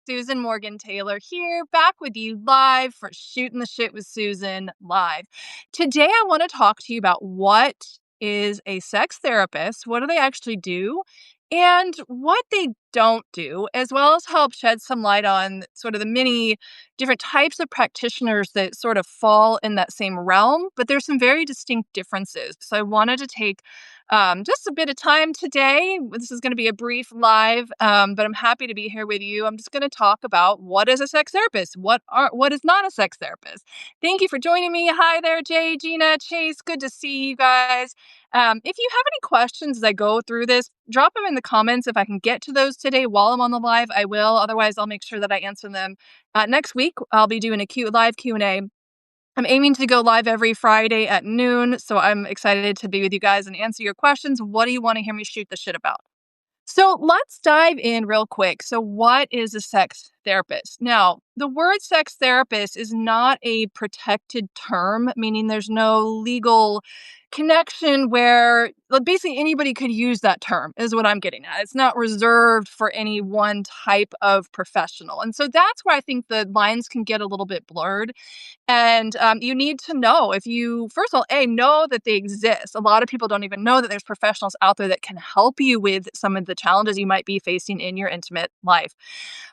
Susan Morgan Taylor here, back with you live for Shootin the Shit with Susan live. Today, I want to talk to you about what is a sex therapist, what do they actually do, and what they don't do, as well as help shed some light on sort of the many different types of practitioners that sort of fall in that same realm, but there's some very distinct differences. So I wanted to take just a bit of time today. This is going to be a brief live, but I'm happy to be here with you. I'm just going to talk about what is a sex therapist, what is not a sex therapist. Thank you for joining me. Hi there, Jay, Gina, Chase. Good to see you guys. If you have any questions as I go through this, drop them in the comments. If I can get to those today while I'm on the live, I will. Otherwise, I'll make sure that I answer them next week. I'll be doing a live Q&A. I'm aiming to go live every Friday at noon, so I'm excited to be with you guys and answer your questions. What do you want to hear me shoot the shit about? So let's dive in real quick. So, what is a sex therapist? Now, the word sex therapist is not a protected term, meaning there's no legal connection where basically anybody could use that term, is what I'm getting at. It's not reserved for any one type of professional. And so that's where I think the lines can get a little bit blurred. And you need to know if you, first of all, know that they exist. A lot of people don't even know that there's professionals out there that can help you with some of the challenges you might be facing in your intimate life.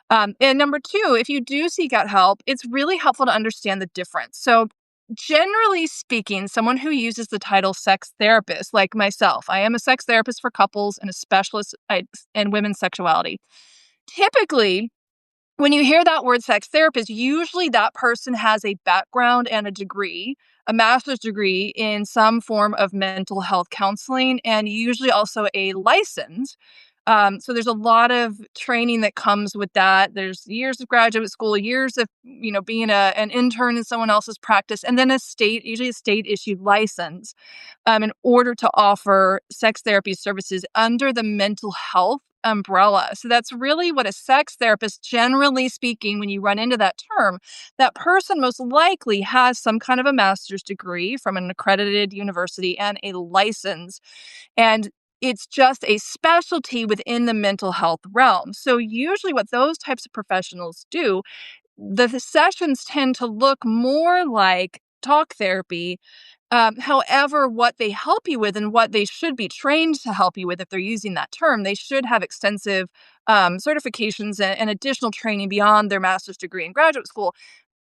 And number two, if you do seek out help, it's really helpful to understand the difference. So, generally speaking, someone who uses the title sex therapist, like myself, I am a sex therapist for couples and a specialist in women's sexuality. Typically, when you hear that word sex therapist, usually that person has a background and a degree, a master's degree in some form of mental health counseling, and usually also a license. So there's a lot of training that comes with that. There's years of graduate school, years of being an intern in someone else's practice, and then usually a state issued license in order to offer sex therapy services under the mental health umbrella. So that's really what a sex therapist, generally speaking, when you run into that term, that person most likely has some kind of a master's degree from an accredited university and a license. And it's just a specialty within the mental health realm. So usually what those types of professionals do, the sessions tend to look more like talk therapy. However, what they help you with and what they should be trained to help you with, if they're using that term, they should have extensive certifications and additional training beyond their master's degree in graduate school,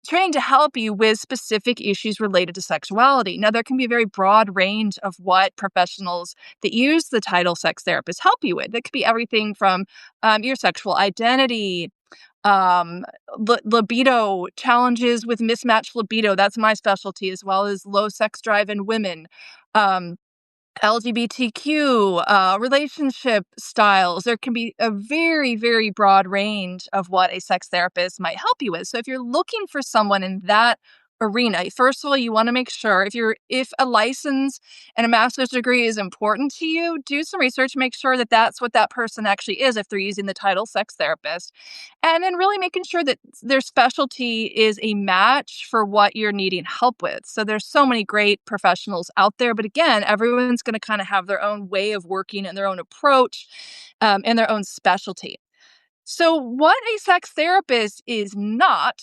training to help you with specific issues related to sexuality. Now, there can be a very broad range of what professionals that use the title sex therapist help you with. It could be everything from your sexual identity, libido, challenges with mismatched libido. That's my specialty, as well as low sex drive in women. Um, LGBTQ, relationship styles. There can be a very, very broad range of what a sex therapist might help you with. So if you're looking for someone in that arena, first of all, you want to make sure if a license and a master's degree is important to you, do some research, make sure that that's what that person actually is if they're using the title sex therapist. And then really making sure that their specialty is a match for what you're needing help with. So there's so many great professionals out there, but again, everyone's going to kind of have their own way of working and their own approach and their own specialty. So what a sex therapist is not,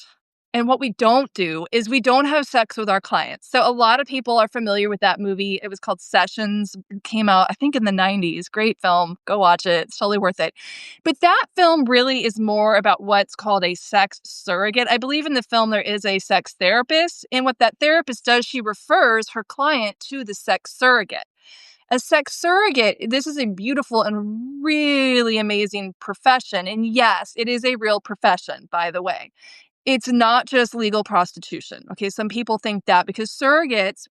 and what we don't do, is we don't have sex with our clients. So a lot of people are familiar with that movie. It was called Sessions. It came out, I think, in the 90s. Great film. Go watch it. It's totally worth it. But that film really is more about what's called a sex surrogate. I believe in the film there is a sex therapist. And what that therapist does, she refers her client to the sex surrogate. A sex surrogate, this is a beautiful and really amazing profession. And yes, it is a real profession, by the way. It's not just legal prostitution. Okay, some people think that because surrogates,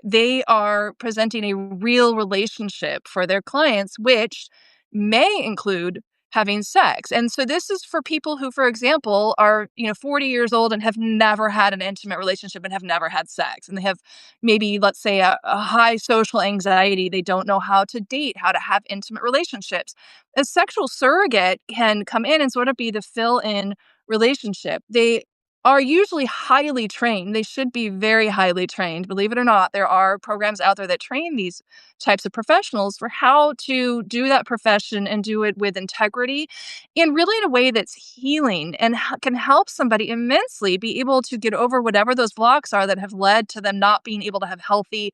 they are presenting a real relationship for their clients, which may include having sex. And so this is for people who, for example, are 40 years old and have never had an intimate relationship and have never had sex, and they have maybe, let's say, a high social anxiety. They don't know how to date, how to have intimate relationships. A sexual surrogate can come in and sort of be the fill-in relationship. They are usually highly trained. They should be very highly trained. Believe it or not, there are programs out there that train these types of professionals for how to do that profession and do it with integrity and really in a way that's healing and can help somebody immensely be able to get over whatever those blocks are that have led to them not being able to have healthy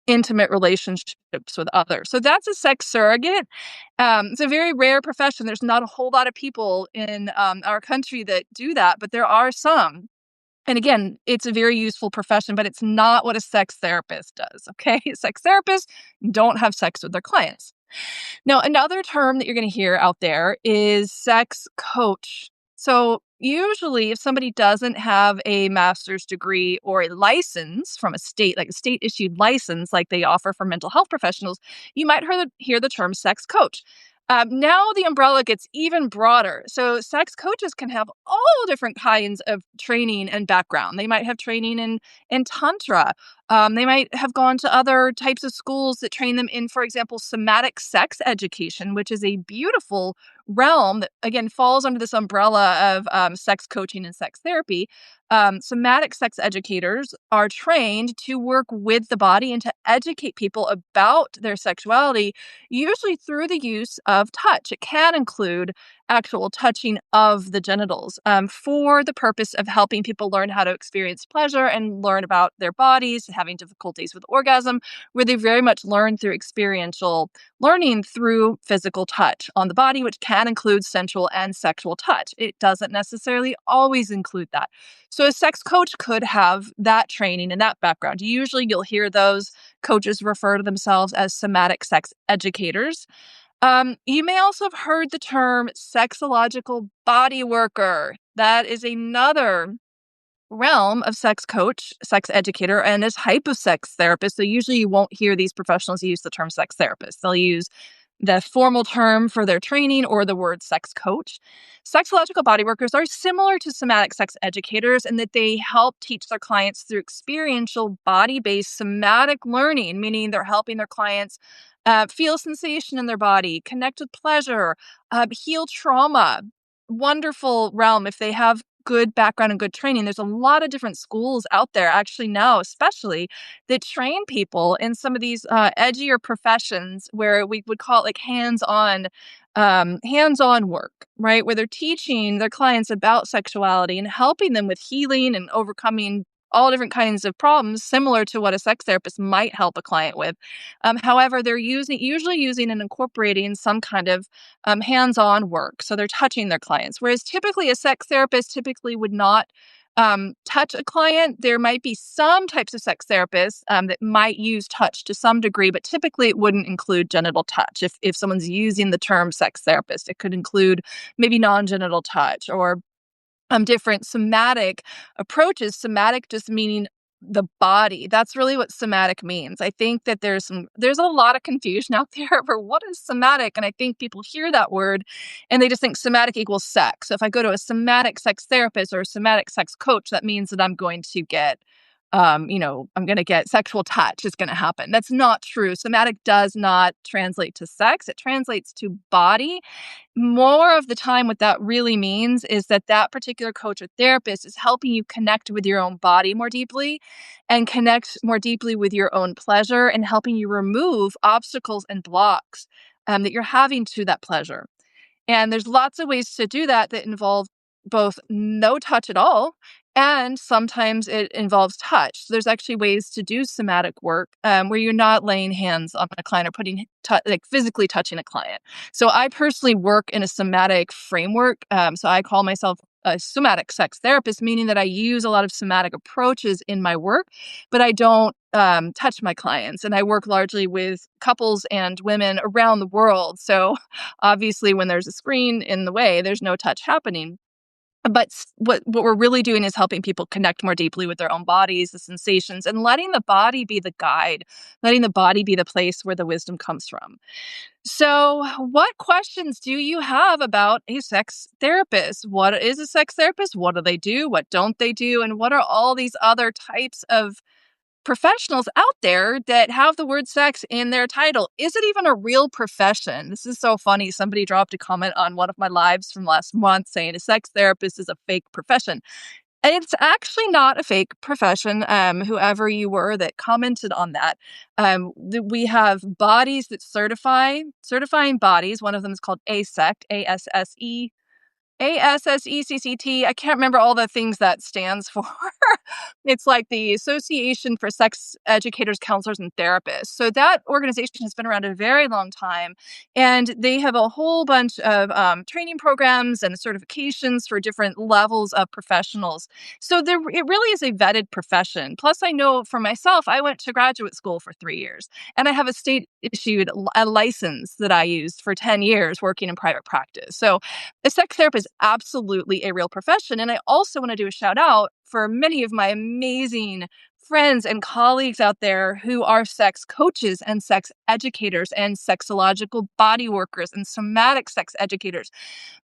intimate relationships with others. So that's a sex surrogate. It's a very rare profession. There's not a whole lot of people in our country that do that, but there are some. And again, it's a very useful profession, but it's not what a sex therapist does. Okay. Sex therapists don't have sex with their clients. Now, another term that you're going to hear out there is sex coach. So, usually, if somebody doesn't have a master's degree or a license from a state, like a state issued license, like they offer for mental health professionals, you might hear the term sex coach. Now the umbrella gets even broader. So, sex coaches can have all different kinds of training and background. They might have training in Tantra. They might have gone to other types of schools that train them in, for example, somatic sex education, which is a beautiful realm that, again, falls under this umbrella of sex coaching and sex therapy. Somatic sex educators are trained to work with the body and to educate people about their sexuality, usually through the use of touch. It can include actual touching of the genitals for the purpose of helping people learn how to experience pleasure and learn about their bodies, having difficulties with orgasm, where they very much learn through experiential learning through physical touch on the body, which can include sensual and sexual touch. It doesn't necessarily always include that. So a sex coach could have that training and that background. Usually you'll hear those coaches refer to themselves as somatic sex educators. You may also have heard the term sexological body worker. That is another realm of sex coach, sex educator, and a type of sex therapist. So usually you won't hear these professionals use the term sex therapist. They'll use the formal term for their training or the word sex coach. Sexological body workers are similar to somatic sex educators in that they help teach their clients through experiential body-based somatic learning, meaning they're helping their clients feel sensation in their body, connect with pleasure, heal trauma. Wonderful realm if they have good background and good training. There's a lot of different schools out there, actually now, especially that train people in some of these edgier professions where we would call it like hands-on work, right? Where they're teaching their clients about sexuality and helping them with healing and overcoming all different kinds of problems, similar to what a sex therapist might help a client with. However, they're usually using and incorporating some kind of hands-on work. So they're touching their clients. Whereas typically a sex therapist typically would not touch a client. There might be some types of sex therapists that might use touch to some degree, but typically it wouldn't include genital touch. If someone's using the term sex therapist, it could include maybe non-genital touch or different somatic approaches. Somatic just meaning the body. That's really what somatic means. I think that there's a lot of confusion out there over what is somatic. And I think people hear that word and they just think somatic equals sex. So if I go to a somatic sex therapist or a somatic sex coach, that means that I'm going to get I'm going to get sexual touch is going to happen. That's not true. Somatic does not translate to sex. It translates to body. More of the time, what that really means is that that particular coach or therapist is helping you connect with your own body more deeply and connect more deeply with your own pleasure and helping you remove obstacles and blocks that you're having to that pleasure. And there's lots of ways to do that that involve both no touch at all and sometimes it involves touch. So there's actually ways to do somatic work where you're not laying hands on a client or like physically touching a client. So I personally work in a somatic framework. So I call myself a somatic sex therapist, meaning that I use a lot of somatic approaches in my work, but I don't touch my clients. And I work largely with couples and women around the world. So obviously, when there's a screen in the way, there's no touch happening. But what we're really doing is helping people connect more deeply with their own bodies, the sensations, and letting the body be the guide, letting the body be the place where the wisdom comes from. So, what questions do you have about a sex therapist? What is a sex therapist? What do they do? What don't they do? And what are all these other types of professionals out there that have the word sex in their title? Is it even a real profession? This is so funny. Somebody dropped a comment on one of my lives from last month saying a sex therapist is a fake profession. It's actually not a fake profession, whoever you were that commented on that. We have bodies that certifying bodies. One of them is called ASECT, ASSECCT. I can't remember all the things that stands for. It's like the Association for Sex Educators, Counselors, and Therapists. So that organization has been around a very long time, and they have a whole bunch of training programs and certifications for different levels of professionals. So it really is a vetted profession. Plus, I know for myself, I went to graduate school for 3 years, and I have a state issued a license that I used for 10 years working in private practice. So a sex therapist is absolutely a real profession. And I also want to do a shout out for many of my amazing friends and colleagues out there who are sex coaches and sex educators and sexological body workers and somatic sex educators.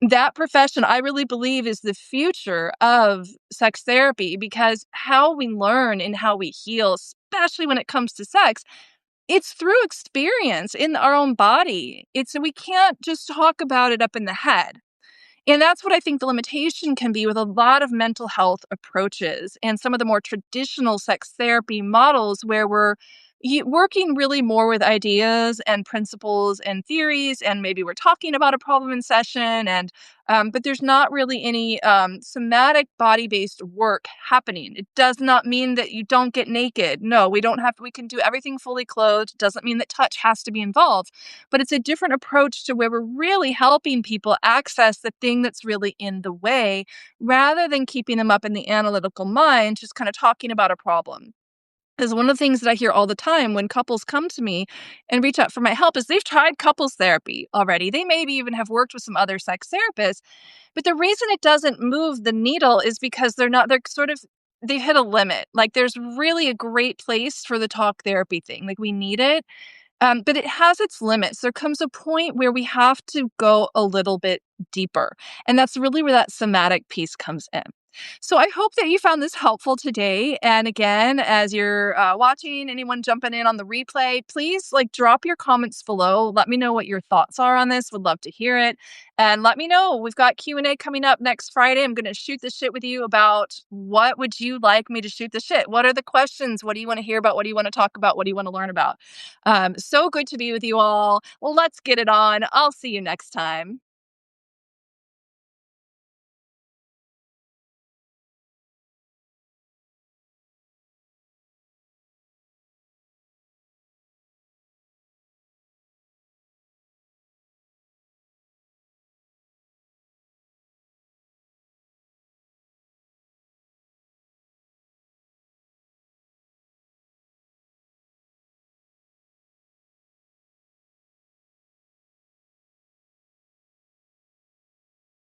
That profession, I really believe, is the future of sex therapy because how we learn and how we heal, especially when it comes to sex, it's through experience in our own body. We can't just talk about it up in the head. And that's what I think the limitation can be with a lot of mental health approaches and some of the more traditional sex therapy models where we're working really more with ideas and principles and theories, and maybe we're talking about a problem in session, and but there's not really any somatic body-based work happening. It does not mean that you don't get naked. No, we don't have. We can do everything fully clothed. Doesn't mean that touch has to be involved, but it's a different approach to where we're really helping people access the thing that's really in the way rather than keeping them up in the analytical mind, just kind of talking about a problem. Because one of the things that I hear all the time when couples come to me and reach out for my help is they've tried couples therapy already. They maybe even have worked with some other sex therapists, but the reason it doesn't move the needle is because they're sort of, they hit a limit. Like there's really a great place for the talk therapy thing. Like we need it, but it has its limits. There comes a point where we have to go a little bit deeper. And that's really where that somatic piece comes in. So I hope that you found this helpful today. And again, as you're watching, anyone jumping in on the replay, please like drop your comments below. Let me know what your thoughts are on this. Would love to hear it. And let me know. We've got Q&A coming up next Friday. I'm going to shoot the shit with you about what would you like me to shoot the shit? What are the questions? What do you want to hear about? What do you want to talk about? What do you want to learn about? So good to be with you all. Well, let's get it on. I'll see you next time.